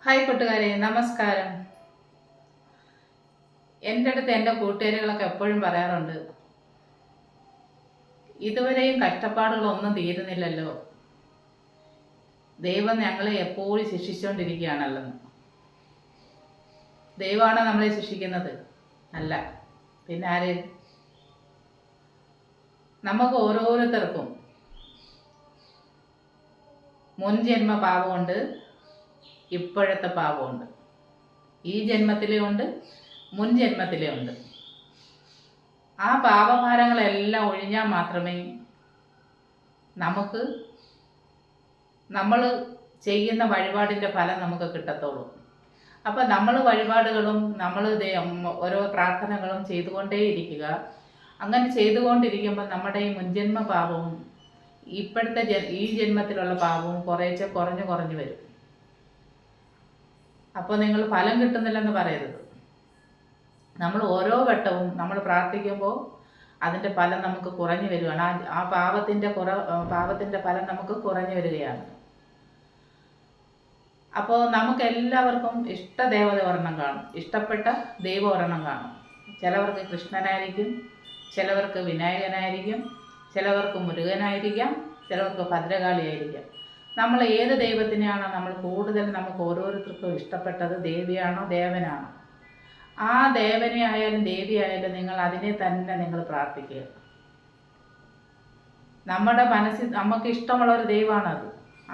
Hi കൂട്ടുകാരെ, നമസ്കാരം. എൻ്റെ അടുത്ത് എൻ്റെ കൂട്ടുകാരികളൊക്കെ എപ്പോഴും പറയാറുണ്ട്, ഇതുവരെയും കഷ്ടപ്പാടുകളൊന്നും തീരുന്നില്ലല്ലോ, ദൈവം ഞങ്ങളെ എപ്പോഴും ശിക്ഷിച്ചുകൊണ്ടിരിക്കുകയാണല്ലോ. ദൈവമാണോ നമ്മളെ ശിക്ഷിക്കുന്നത്? അല്ല, പിന്നെ ആര്? നമുക്ക് ഓരോരുത്തർക്കും മുൻ ജന്മ പാപമുണ്ട്, ഇപ്പോഴത്തെ പാപമുണ്ട്. ഈ ജന്മത്തിലേ ഉണ്ട്, മുൻ ജന്മത്തിലേ ഉണ്ട്. ആ പാപഭാരങ്ങളെല്ലാം ഒഴിഞ്ഞാൽ മാത്രമേ നമുക്ക് നമ്മൾ ചെയ്യുന്ന വഴിപാടിൻ്റെ ഫലം നമുക്ക് കിട്ടത്തുള്ളൂ. അപ്പം നമ്മൾ വഴിപാടുകളും നമ്മൾ ഓരോ പ്രാർത്ഥനകളും ചെയ്തുകൊണ്ടേയിരിക്കുക. അങ്ങനെ ചെയ്തുകൊണ്ടിരിക്കുമ്പോൾ നമ്മുടെ ഈ മുൻജന്മ പാപവും ഇപ്പോഴത്തെ ഈ ജന്മത്തിലുള്ള പാപവും കുറേശ്ശെ കുറഞ്ഞു കുറഞ്ഞു വരും. അപ്പോൾ നിങ്ങൾ ഫലം കിട്ടുന്നില്ലെന്ന് പറയരുത്. നമ്മൾ ഓരോ വട്ടവും നമ്മൾ പ്രാർത്ഥിക്കുമ്പോൾ അതിൻ്റെ ഫലം നമുക്ക് കുറഞ്ഞു വരികയാണ്. ആ പാപത്തിൻ്റെ ഫലം നമുക്ക് കുറഞ്ഞു വരികയാണ്. അപ്പോൾ നമുക്ക് എല്ലാവർക്കും ഇഷ്ടദേവത ഒരെണ്ണം കാണും, ഇഷ്ടപ്പെട്ട ദൈവം ഒരെണ്ണം കാണും. ചിലവർക്ക് കൃഷ്ണനായിരിക്കും, ചിലവർക്ക് വിനായകനായിരിക്കും, ചിലവർക്ക് മുരുകനായിരിക്കാം, ചിലവർക്ക് ഭദ്രകാളിയായിരിക്കാം. നമ്മൾ ഏത് ദൈവത്തിനെയാണോ നമ്മൾ കൂടുതൽ നമുക്ക് ഓരോരുത്തർക്കും ഇഷ്ടപ്പെട്ടത്, ദേവിയാണോ ദേവനാണോ, ആ ദേവനെ ആയാലും ദേവി ആയാലും നിങ്ങൾ അതിനെ തന്നെ നിങ്ങൾ പ്രാർത്ഥിക്കുക. നമ്മുടെ മനസ്സിൽ നമുക്ക് ഇഷ്ടമുള്ള ഒരു ദൈവമാണത്.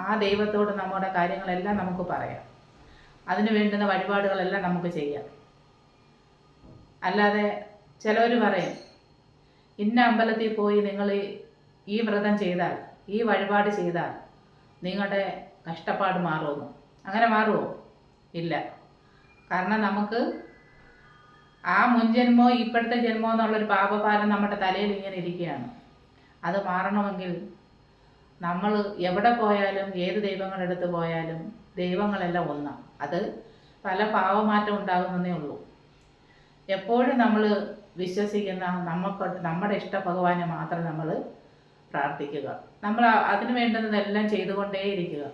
ആ ദൈവത്തോട് നമ്മുടെ കാര്യങ്ങളെല്ലാം നമുക്ക് പറയാം, അതിന് വേണ്ടുന്ന വഴിപാടുകളെല്ലാം നമുക്ക് ചെയ്യാം. അല്ലാതെ ചിലവർ പറയും, ഇന്ന അമ്പലത്തിൽ പോയി നിങ്ങൾ ഈ വ്രതം ചെയ്താൽ, ഈ വഴിപാട് ചെയ്താൽ നിങ്ങളുടെ കഷ്ടപ്പാട് മാറുമെന്ന്. അങ്ങനെ മാറുമോ? ഇല്ല. കാരണം നമുക്ക് ആ മുൻജന്മോ ഇപ്പോഴത്തെ ജന്മോ എന്നുള്ളൊരു പാപഭാരം നമ്മുടെ തലയിൽ ഇങ്ങനെ ഇരിക്കുകയാണ്. അത് മാറണമെങ്കിൽ നമ്മൾ എവിടെ പോയാലും ഏത് ദൈവങ്ങളുടെ അടുത്ത് പോയാലും ദൈവങ്ങളെല്ലാം ഒന്നാണ്. അത് പല പാവമാറ്റം ഉണ്ടാകുന്നതേ ഉള്ളൂ. എപ്പോഴും നമ്മൾ വിശ്വസിക്കുന്ന നമ്മുടെ ഇഷ്ട ഭഗവാനെ മാത്രം നമ്മൾ പ്രാർത്ഥിക്കുക. നമ്മൾ അതിന് വേണ്ടുന്നതെല്ലാം ചെയ്തുകൊണ്ടേയിരിക്കുക.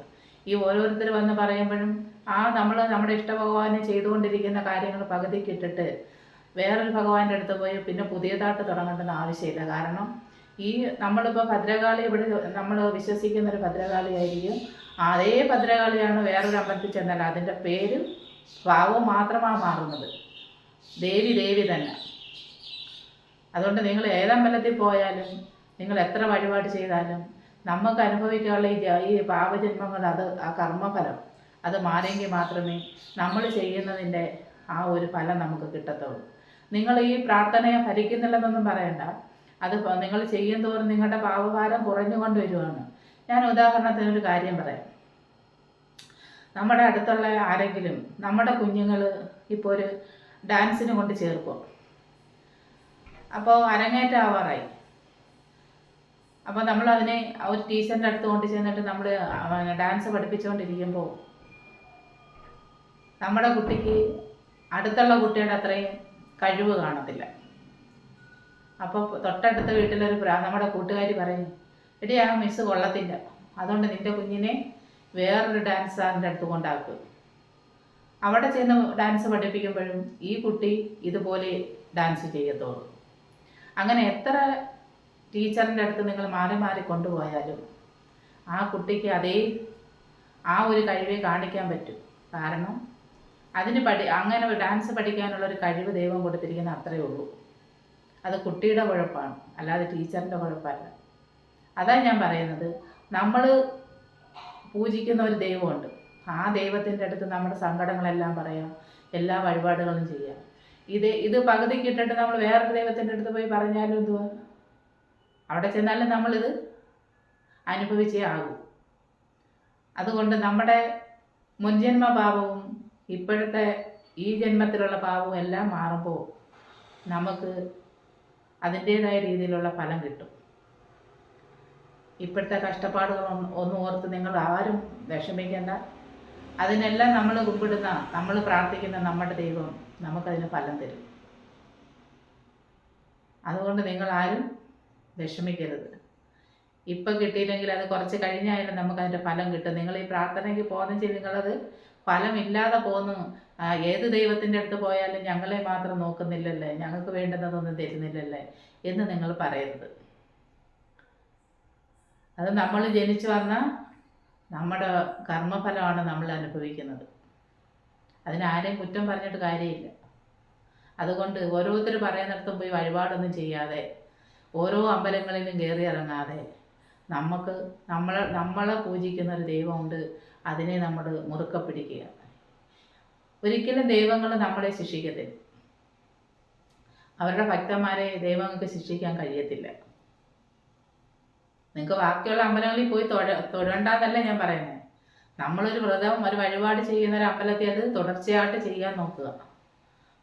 ഈ ഓരോരുത്തർ വന്ന് പറയുമ്പോഴും നമ്മൾ നമ്മുടെ ഇഷ്ട ഭഗവാനെ ചെയ്തുകൊണ്ടിരിക്കുന്ന കാര്യങ്ങൾ പകുതിക്കിട്ടിട്ട് വേറൊരു ഭഗവാന്റെ അടുത്ത് പോയി പിന്നെ പുതിയതായിട്ട് തുടങ്ങേണ്ടെന്ന് ആവശ്യമില്ല. കാരണം ഈ നമ്മളിപ്പോൾ ഭദ്രകാളി ഇവിടെ നമ്മൾ വിശ്വസിക്കുന്നൊരു ഭദ്രകാളിയായിരിക്കും. അതേ ഭദ്രകാളിയാണ് വേറൊരു അമ്പലത്തിൽ ചെന്നാൽ അതിൻ്റെ പേരും ഭാവവും മാത്രമാണ് മാറുന്നത്. ദേവി ദേവി തന്നെ. അതുകൊണ്ട് നിങ്ങൾ ഏതമ്പലത്തിൽ പോയാലും നിങ്ങൾ എത്ര വഴിപാട് ചെയ്താലും നമുക്ക് അനുഭവിക്കാനുള്ള ഈ പാപജന്മങ്ങൾ, അത് ആ കർമ്മഫലം അത് മാറിയെങ്കിൽ മാത്രമേ നമ്മൾ ചെയ്യുന്നതിൻ്റെ ആ ഒരു ഫലം നമുക്ക് കിട്ടത്തുള്ളൂ. നിങ്ങൾ ഈ പ്രാർത്ഥനയെ ഫലിക്കുന്നില്ലെന്നൊന്നും പറയണ്ട. അത് നിങ്ങൾ ചെയ്യും തോറും നിങ്ങളുടെ പാപഭാരം കുറഞ്ഞുകൊണ്ട് വരുവാണ്. ഞാൻ ഉദാഹരണത്തിനൊരു കാര്യം പറയാം. നമ്മുടെ അടുത്തുള്ള ആരെങ്കിലും നമ്മുടെ കുഞ്ഞുങ്ങൾ ഇപ്പോൾ ഒരു ഡാൻസിന് കൊണ്ട് ചേർക്കും. അപ്പോൾ അരങ്ങേറ്റം ആവാറായി. അപ്പോൾ നമ്മളതിനെ ഒരു ടീച്ചറിൻ്റെ അടുത്ത് കൊണ്ട് ചെന്നിട്ട് നമ്മൾ ഡാൻസ് പഠിപ്പിച്ചുകൊണ്ടിരിക്കുമ്പോൾ നമ്മുടെ കുട്ടിക്ക് അടുത്തുള്ള കുട്ടിയുടെ അത്രയും കഴിവ് കാണത്തില്ല. അപ്പോൾ തൊട്ടടുത്ത വീട്ടിലൊരു നമ്മുടെ കൂട്ടുകാരി പറയും, എടി ആ മിസ് കൊള്ളത്തില്ല, അതുകൊണ്ട് നിൻ്റെ കുഞ്ഞിനെ വേറൊരു ഡാൻസ് സാറിൻ്റെ അടുത്ത് കൊണ്ടാക്കും. അവിടെ ചെന്ന് ഡാൻസ് പഠിപ്പിക്കുമ്പോഴും ഈ കുട്ടി ഇതുപോലെ ഡാൻസ് ചെയ്യത്തുള്ളൂ. അങ്ങനെ എത്ര ടീച്ചറിൻ്റെ അടുത്ത് നിങ്ങൾ മാറി മാറി കൊണ്ടുപോയാലും ആ കുട്ടിക്ക് ആ ഒരു കഴിവേ കാണിക്കാൻ പറ്റും. കാരണം അങ്ങനെ ഡാൻസ് പഠിക്കാനുള്ളൊരു കഴിവ് ദൈവം കൊടുത്തിരിക്കുന്ന അത്രയേ ഉള്ളൂ. അത് കുട്ടിയുടെ കുഴപ്പമാണ്, അല്ലാതെ ടീച്ചറിൻ്റെ കുഴപ്പമല്ല. അതാണ് ഞാൻ പറയുന്നത്. നമ്മൾ പൂജിക്കുന്ന ഒരു ദൈവമുണ്ട്. ആ ദൈവത്തിൻ്റെ അടുത്ത് നമ്മുടെ സങ്കടങ്ങളെല്ലാം പറയാം, എല്ലാ വഴിപാടുകളും ചെയ്യാം. ഇത് പകുതിക്കിട്ടിട്ട് നമ്മൾ വേറൊരു ദൈവത്തിൻ്റെ അടുത്ത് പോയി പറഞ്ഞാലും എന്തുവാ? അവിടെ ചെന്നാലും നമ്മളിത് അനുഭവിച്ചേ ആകൂ. അതുകൊണ്ട് നമ്മുടെ മുൻജന്മ പാപവും ഇപ്പോഴത്തെ ഈ ജന്മത്തിലുള്ള പാപവും എല്ലാം മാറുമ്പോൾ നമുക്ക് അതിൻ്റേതായ രീതിയിലുള്ള ഫലം കിട്ടും. ഇപ്പോഴത്തെ കഷ്ടപ്പാടുകൾ ഒന്നും ഓർത്ത് നിങ്ങൾ ആരും വിഷമിക്കേണ്ട. അതിനെല്ലാം നമ്മൾ കുമ്പിടുന്ന, നമ്മൾ പ്രാർത്ഥിക്കുന്ന നമ്മുടെ ദൈവം നമുക്കതിന് ഫലം തരും. അതുകൊണ്ട് നിങ്ങളാരും വിഷമിക്കരുത്. ഇപ്പം കിട്ടിയില്ലെങ്കിൽ അത് കുറച്ച് കഴിഞ്ഞായാലും നമുക്കതിൻ്റെ ഫലം കിട്ടും. നിങ്ങൾ ഈ പ്രാർത്ഥനയ്ക്ക് പോകുന്നെങ്കിൽ നിങ്ങളത് ഫലമില്ലാതെ പോന്നു. ഏത് ദൈവത്തിൻ്റെ അടുത്ത് പോയാലും ഞങ്ങളെ മാത്രം നോക്കുന്നില്ലല്ലേ, ഞങ്ങൾക്ക് വേണ്ടുന്നതൊന്നും തരുന്നില്ലല്ലേ എന്ന് നിങ്ങൾ പറയരുത്. അത് നമ്മൾ ജനിച്ചു വന്ന നമ്മുടെ കർമ്മഫലമാണ് നമ്മൾ അനുഭവിക്കുന്നത്. അതിനാരെയും കുറ്റം പറഞ്ഞിട്ട് കാര്യമില്ല. അതുകൊണ്ട് ഓരോരുത്തർ പറയുന്നിടത്തും പോയി വഴിപാടൊന്നും ചെയ്യാതെ, ഓരോ അമ്പലങ്ങളിലും കയറി ഇറങ്ങാതെ, നമ്മളെ പൂജിക്കുന്ന ഒരു ദൈവമുണ്ട്, അതിനെ നമ്മൾ മുറുക്കെ പിടിക്കുക. ഒരിക്കലും ദൈവങ്ങൾ നമ്മളെ ശിക്ഷിക്കത്തില്ല. അവരുടെ ഭക്തന്മാരെ ദൈവങ്ങൾക്ക് ശിക്ഷിക്കാൻ കഴിയത്തില്ല. നിങ്ങൾക്ക് ബാക്കിയുള്ള അമ്പലങ്ങളിൽ പോയി തൊഴണ്ടെന്നല്ല ഞാൻ പറയുന്നത്. നമ്മളൊരു വ്രതം ഒരു വഴിപാട് ചെയ്യുന്ന ഒരു അമ്പലത്തിൽ അത് തുടർച്ചയായിട്ട് ചെയ്യാൻ നോക്കുക.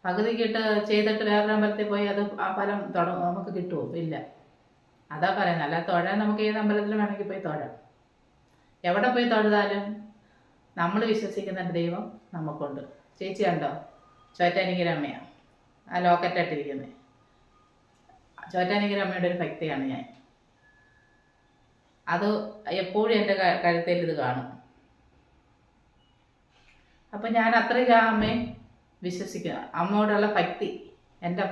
പകുതിക്കിട്ട് ചെയ്തിട്ട് വേറൊരു അമ്പലത്തിൽ പോയി അത് ആ ഫലം നമുക്ക് കിട്ടുമോ? ഇല്ല. അതാ പറയുന്നത്. അല്ല, തൊഴാൻ നമുക്ക് ഏത് അമ്പലത്തിൽ വേണമെങ്കിൽ പോയി തൊഴാം. എവിടെ പോയി തൊഴുതാലും നമ്മൾ വിശ്വസിക്കുന്ന ദൈവം നമുക്കുണ്ട്. ചേച്ചി കണ്ടോ, ചോറ്റാനിക്കര അമ്മയാണ് ആ ലോക്കറ്റായിട്ടിരിക്കുന്നത്. ചോറ്റാനിക്കര അമ്മയുടെ ഒരു ഭക്തിയാണ് ഞാൻ. അത് എപ്പോഴും എൻ്റെ കഴുത്തിൽ ഇത് കാണും. അപ്പം ഞാൻ അത്രയ്ക്ക് ആ അമ്മയെ വിശ്വസിക്കുക. അമ്മയോടുള്ള ഭക്തി, എൻ്റെ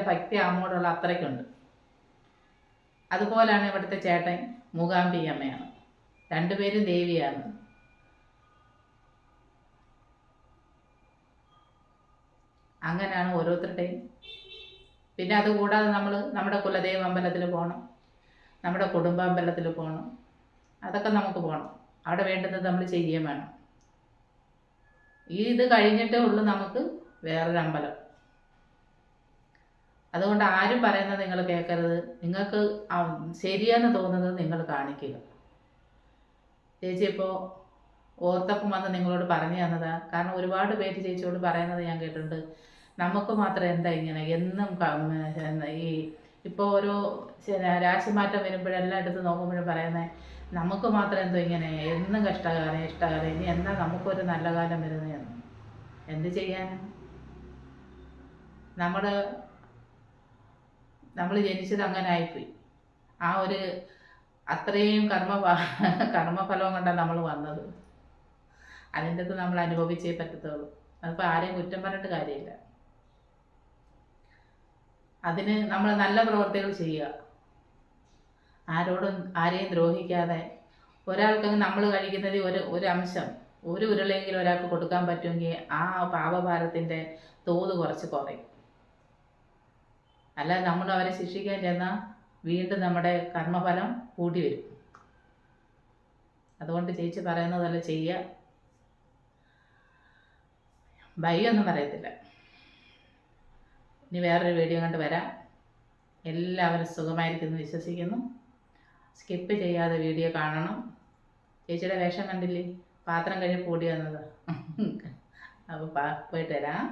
ഭക്തി അമ്മയോടുള്ള അത്രയ്ക്കുണ്ട്. അതുപോലെയാണ് ഇവിടുത്തെ ചേട്ടൻ മൂകാംബി അമ്മയാണ്. രണ്ടുപേരും ദേവിയാണ്. അങ്ങനെയാണ് ഓരോരുത്തരുടെയും. പിന്നെ അതുകൂടാതെ നമ്മൾ നമ്മുടെ കുലദൈവ അമ്പലത്തിൽ പോകണം, നമ്മുടെ കുടുംബ അമ്പലത്തിൽ പോകണം. അതൊക്കെ നമുക്ക് പോകണം. അവിടെ വേണ്ടുന്നത് നമ്മൾ ചെയ്യുകയും വേണം. ഇത് കഴിഞ്ഞിട്ടേ ഉള്ളൂ നമുക്ക് വേറൊരു അമ്പലം. അതുകൊണ്ട് ആരും പറയുന്നത് നിങ്ങൾ കേൾക്കരുത്. നിങ്ങൾക്ക് ശരിയെന്ന് തോന്നുന്നത് നിങ്ങൾ കാണിക്കുക. ചേച്ചി ഇപ്പോൾ ഓർത്തപ്പം വന്ന് നിങ്ങളോട് പറഞ്ഞു തന്നതാണ്. കാരണം ഒരുപാട് പേര് ചേച്ചിയോട് പറയുന്നത് ഞാൻ കേട്ടിട്ടുണ്ട്. നമുക്ക് മാത്രം എന്താ ഇങ്ങനെ എന്നും ഈ ഇപ്പോൾ ഓരോ രാശിമാറ്റം വരുമ്പോഴെല്ലാം എടുത്ത് നോക്കുമ്പോഴും പറയുന്നത്, നമുക്ക് മാത്രം എന്തോ ഇങ്ങനെ എന്നും കഷ്ടകാലം ഇഷ്ടകാലം, ഇനി എന്നാ നമുക്കൊരു നല്ല കാലം വരുന്നതെന്ന്. എന്ത് ചെയ്യാനാണ്? നമ്മൾ ജനിച്ചത് അങ്ങനെ ആയിപ്പോയി. ആ ഒരു അത്രയും കർമ്മഫലവും കൊണ്ടാണ് നമ്മൾ വന്നത്. അതിൻ്റെ അത് നമ്മൾ അനുഭവിച്ചേ പറ്റത്തുള്ളൂ. അതിപ്പോൾ ആരെയും കുറ്റം പറഞ്ഞിട്ട് കാര്യമില്ല. അതിന് നമ്മൾ നല്ല പ്രവൃത്തികൾ ചെയ്യുക. ആരെയും ദ്രോഹിക്കാതെ. ഒരാൾക്കങ്ങ് നമ്മൾ കഴിക്കുന്നതിൽ ഒരു അംശം, ഒരു ഉരുളെങ്കിലും ഒരാൾക്ക് കൊടുക്കാൻ പറ്റുമെങ്കിൽ ആ പാപഭാരത്തിൻ്റെ തോത് കുറച്ച് കുറയും. അല്ല, നമ്മൾ അവരെ ശിക്ഷിക്കാൻ ചെന്നാൽ വീണ്ടും നമ്മുടെ കർമ്മഫലം കൂടി വരും. അതുകൊണ്ട് ചേച്ചി പറയുന്നതല്ല ചെയ്യുക. ഒന്നും പറയത്തില്ല. ഇനി വേറൊരു വീഡിയോ കണ്ട് വരാം. എല്ലാവരും സുഖമായിരിക്കുന്നു വിശ്വസിക്കുന്നു. സ്കിപ്പ് ചെയ്യാതെ വീഡിയോ കാണണം. ചേച്ചിയുടെ വേഷം കണ്ടില്ലേ? പാത്രം കഴുകി കൂടി വന്നത്. അപ്പോൾ പോയിട്ട് വരാം.